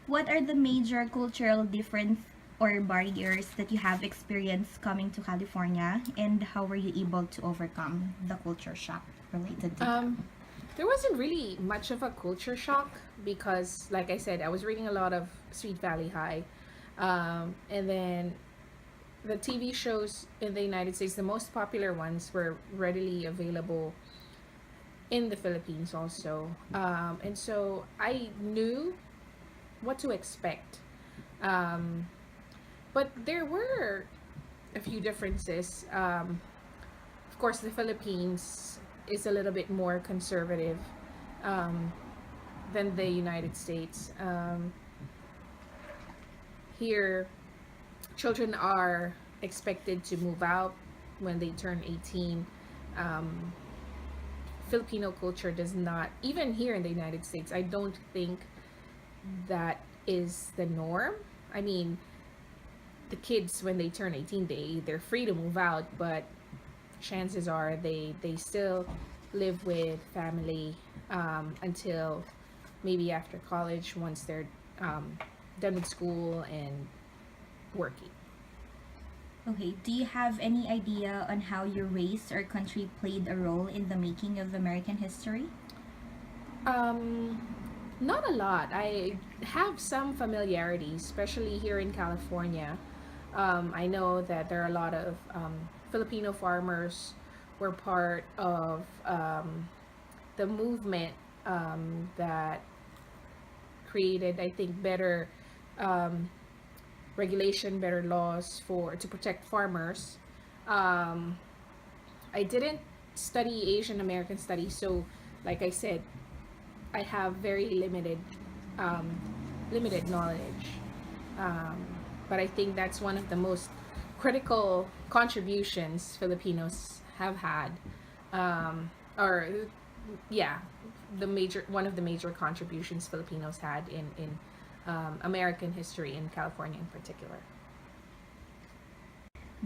What are the major cultural difference or barriers that you have experienced coming to California, and how were you able to overcome the culture shock related to that? Um, there wasn't really much of a culture shock because, like I said, I was reading a lot of Sweet Valley High. And then the TV shows in the United States, the most popular ones were readily available in the Philippines also. And so I knew what to expect. Um, but there were a few differences. Of course, the Philippines is a little bit more conservative um, than the United States. Here, children are expected to move out when they turn 18. Um, Filipino culture does not, even here in the United States, I don't think that is the norm. I mean, the kids, when they turn 18, they're free to move out, but chances are they still live with family until maybe after college, once they're um, done with school and working. Okay, do you have any idea on how your race or country played a role in the making of American history? Um, Not a lot. I have some familiarity, especially here in California. I know that there are a lot of Filipino farmers were part of the movement that created, I think, better um, regulation, better laws for to protect farmers. Um, I didn't study Asian American studies, so like I said, I have very um, limited knowledge. Um, but I think that's one of the most critical contributions Filipinos have had, or yeah, the major one of the major contributions Filipinos had in American history in California in particular.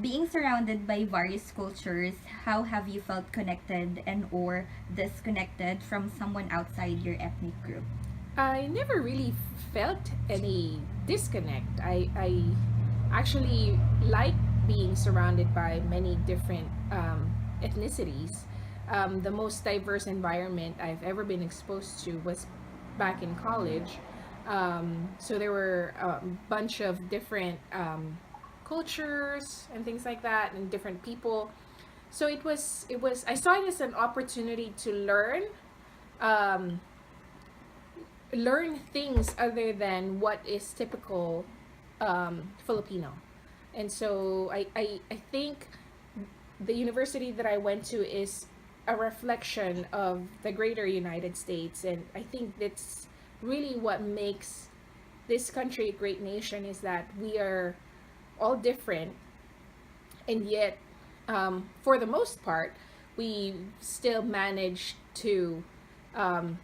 Being surrounded by various cultures, how have you felt connected and or disconnected from someone outside your ethnic group? I never really felt any disconnect. I actually like being surrounded by many different ethnicities. The most diverse environment I've ever been exposed to was back in college. So there were a bunch of different cultures and things like that, and different people. So it was I saw it as an opportunity to um, learn things other than what is typical Filipino. And so I think the university that I went to is a reflection of the greater United States. And I think that's really what makes this country a great nation, is that we are all different, and yet, for the most part, we still manage to um,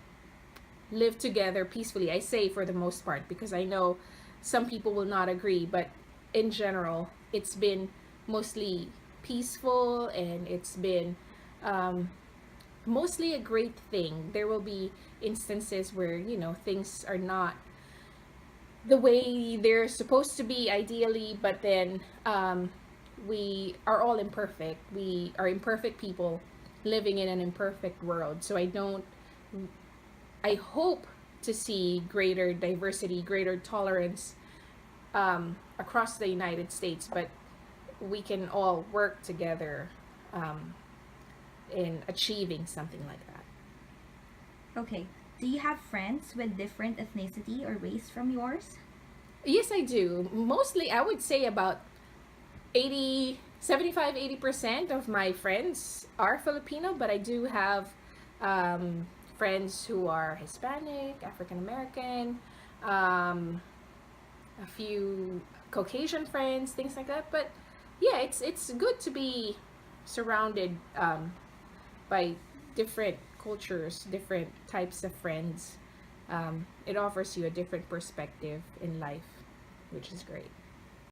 live together peacefully. I say for the most part because I know some people will not agree, but in general, it's been mostly peaceful, and it's been um, mostly a great thing. There will be instances where, things are not the way they're supposed to be ideally, but then we are all imperfect. We are imperfect people living in an imperfect world. So I hope to see greater diversity, greater tolerance across the United States, but we can all work together um, in achieving something like that. Okay, do you have friends with different ethnicity or race from yours? Yes, I do. Mostly, I would say about 80 75 80% of my friends are Filipino, but I do have friends who are Hispanic, African American, um, a few Caucasian friends, things like that. But yeah, it's good to be surrounded by different cultures, different types of friends. It offers you a different perspective in life, which is great.